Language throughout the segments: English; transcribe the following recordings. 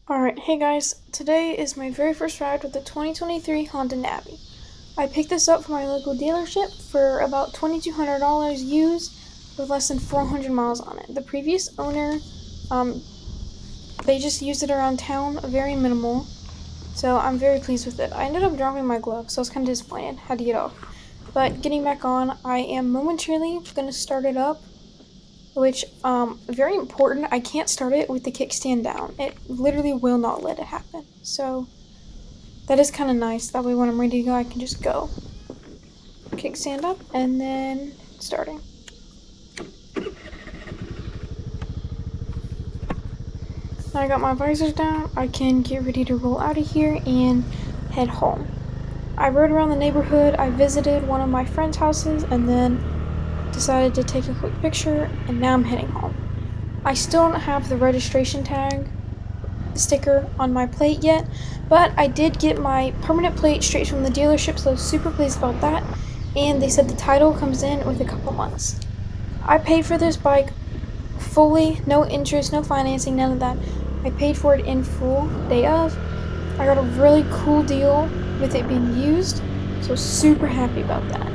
Alright, hey guys, today is my very first ride with the 2023 Honda Navi. I picked this up from my local dealership for about $2,200 used with less than 400 miles on it. The previous owner, um, they just used it around town, very minimal, so I'm very pleased with it. I ended up dropping my glove, so I was kind of disappointed, had to get off. But getting back on, I am momentarily going to start it up, which, very important, I can't start it with the kickstand down. It literally will not let it happen. So, that is kind of nice. That way when I'm ready to go, I can just go. Kickstand up, and then starting. Now I got my visors down, I can get ready to roll out of here and head home. I rode around the neighborhood, I visited one of my friend's houses, and then decided to take a quick picture, and now I'm heading home. I still don't have the registration tag sticker on my plate yet, but I did get my permanent plate straight from the dealership, so I was super pleased about that, and they said the title comes in with a couple months. I paid for this bike fully, no interest, no financing, none of that. I paid for it in full, day of. I got a really cool deal with it being used, so super happy about that.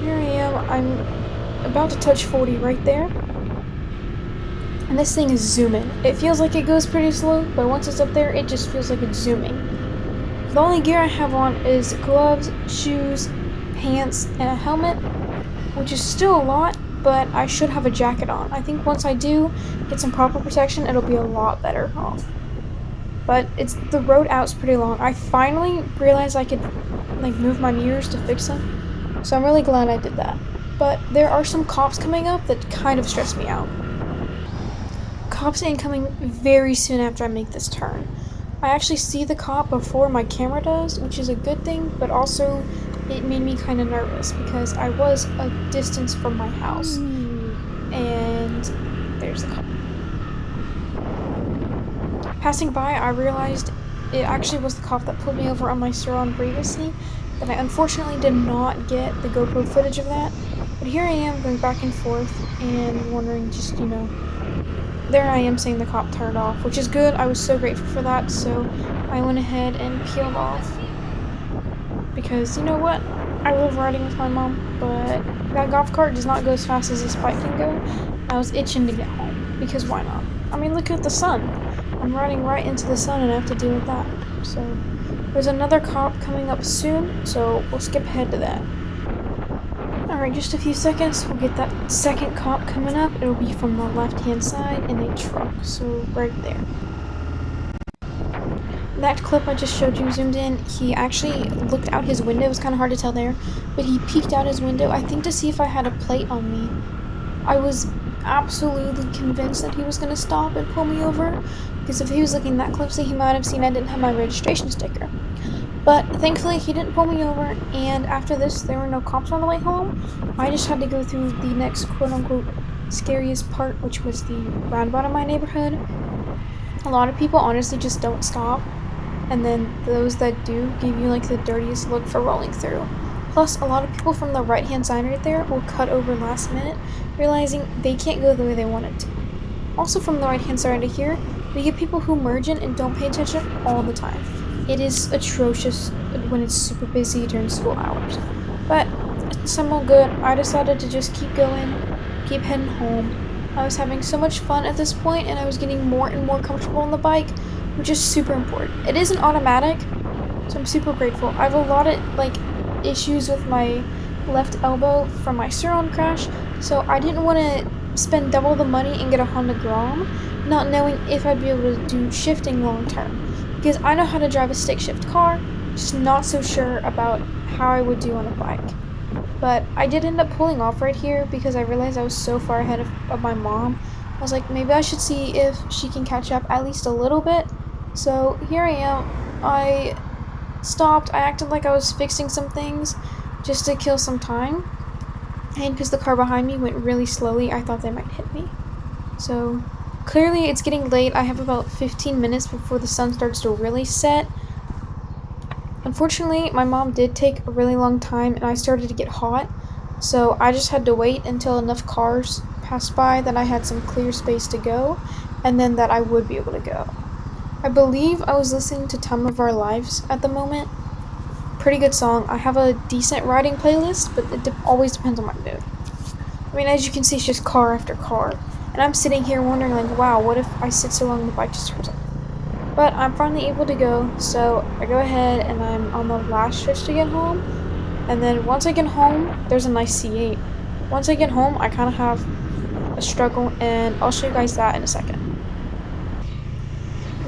Here I am, I'm about to touch 40 right there. And this thing is zooming. It feels like it goes pretty slow, but once it's up there, it just feels like it's zooming. The only gear I have on is gloves, shoes, pants, and a helmet, which is still a lot, but I should have a jacket on. I think once I do get some proper protection, it'll be a lot better off. But the road out's pretty long. I finally realized I could move my mirrors to fix them, so I'm really glad I did that. But there are some cops coming up that kind of stress me out. Cops incoming very soon after I make this turn. I actually see the cop before my camera does, which is a good thing, but also it made me kind of nervous because I was a distance from my house. And there's the cop. Passing by, I realized it actually was the cop that pulled me over on my surron previously, but I unfortunately did not get the GoPro footage of that. But here I am going back and forth and wondering there I am seeing the cop turned off, which is good. I was so grateful for that, so I went ahead and peeled off. Because, you know what? I love riding with my mom, but that golf cart does not go as fast as this bike can go. I was itching to get home, because why not? I mean, look at the sun. I'm riding right into the sun and I have to deal with that. So, there's another cop coming up soon, so we'll skip ahead to that. Alright, just a few seconds, we'll get that second cop coming up. It'll be from the left-hand side in a truck, so right there. That clip I just showed you zoomed in, he actually looked out his window. It was kind of hard to tell there, but he peeked out his window, I think to see if I had a plate on me. I was absolutely convinced that he was going to stop and pull me over, because if he was looking that closely, he might have seen I didn't have my registration sticker. But thankfully, he didn't pull me over, and after this, there were no cops on the way home. I just had to go through the next quote-unquote scariest part, which was the roundabout in my neighborhood. A lot of people honestly just don't stop, and then those that do give you the dirtiest look for rolling through. Plus, a lot of people from the right-hand side right there will cut over last minute, realizing they can't go the way they wanted to. Also from the right-hand side right here, we get people who merge in and don't pay attention all the time. It is atrocious when it's super busy during school hours. But it's all good. I decided to just keep going, keep heading home. I was having so much fun at this point, and I was getting more and more comfortable on the bike, which is super important. It isn't automatic, so I'm super grateful. I have a lot of issues with my left elbow from my surron crash, so I didn't want to spend double the money and get a Honda Grom, not knowing if I'd be able to do shifting long term. Because I know how to drive a stick shift car, just not so sure about how I would do on a bike. But I did end up pulling off right here because I realized I was so far ahead of my mom. I was like, maybe I should see if she can catch up at least a little bit. So here I am. I stopped. I acted like I was fixing some things just to kill some time. And because the car behind me went really slowly, I thought they might hit me. So clearly it's getting late. I have about 15 minutes before the sun starts to really set. Unfortunately, my mom did take a really long time and I started to get hot. So I just had to wait until enough cars passed by that I had some clear space to go, and then that I would be able to go. I believe I was listening to Time of Our Lives at the moment. Pretty good song. I have a decent riding playlist, but it always depends on my mood. I mean, as you can see, it's just car after car. And I'm sitting here wondering, like, wow, what if I sit so long the bike just turns off? But I'm finally able to go, so I go ahead and I'm on the last stretch to get home. And then once I get home, there's a nice C8. Once I get home, I kind of have a struggle, and I'll show you guys that in a second.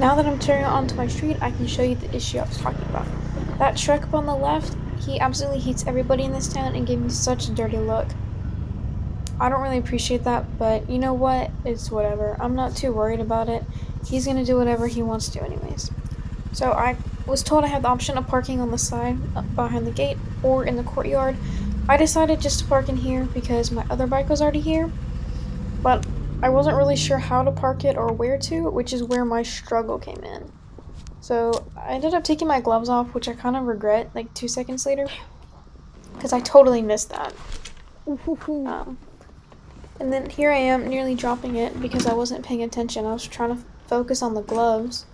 Now that I'm turning onto my street, I can show you the issue I was talking about. That truck up on the left, he absolutely hates everybody in this town and gave me such a dirty look. I don't really appreciate that, but you know what? It's whatever. I'm not too worried about it. He's gonna do whatever he wants to anyways. So I was told I had the option of parking on the side behind the gate or in the courtyard. I decided just to park in here because my other bike was already here, but I wasn't really sure how to park it or where to, which is where my struggle came in. So I ended up taking my gloves off, which I kind of regret like 2 seconds later because I totally missed that. Um, and then here I am nearly dropping it because I wasn't paying attention. I was trying to focus on the gloves.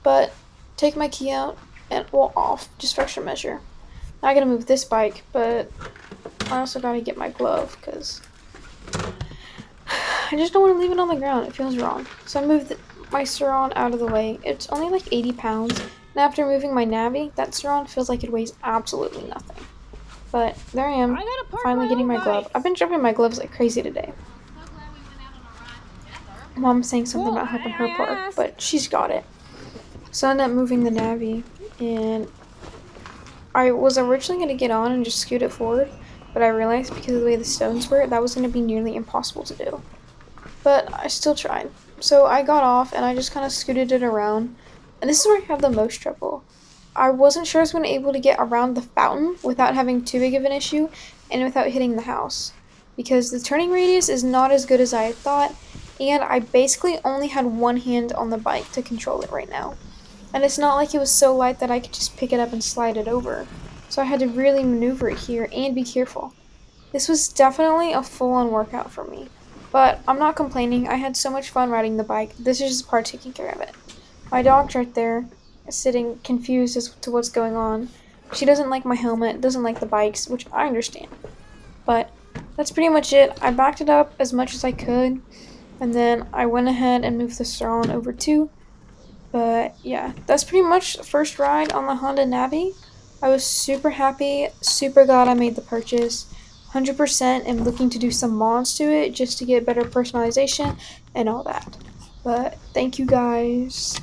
But take my key out and well off just for extra measure. Now I gotta move this bike, but I also gotta get my glove because I just don't want to leave it on the ground. It feels wrong. So I moved my surron out of the way. It's only like 80 pounds. And after moving my Navi, that surron feels like it weighs absolutely nothing. But there I am, finally getting my glove. I've been dropping my gloves like crazy today. Mom's saying something about helping her park, but she's got it. So I ended up moving the Navi, and I was originally going to get on and just scoot it forward, but I realized because of the way the stones were, that was going to be nearly impossible to do. But I still tried. So I got off and I just kind of scooted it around, and this is where I had the most trouble. I wasn't sure I was going to be able to get around the fountain without having too big of an issue and without hitting the house, because the turning radius is not as good as I had thought, and I basically only had one hand on the bike to control it right now. And it's not like it was so light that I could just pick it up and slide it over. So I had to really maneuver it here and be careful. This was definitely a full-on workout for me. But I'm not complaining. I had so much fun riding the bike. This is just part taking care of it. My dog's right there, sitting confused as to what's going on. She doesn't like my helmet, doesn't like the bikes, which I understand. But that's pretty much it. I backed it up as much as I could, and then I went ahead and moved the surround over too. But yeah, that's pretty much the first ride on the Honda Navi. I was super happy, super glad I made the purchase. 100% am looking to do some mods to it just to get better personalization and all that. But thank you guys.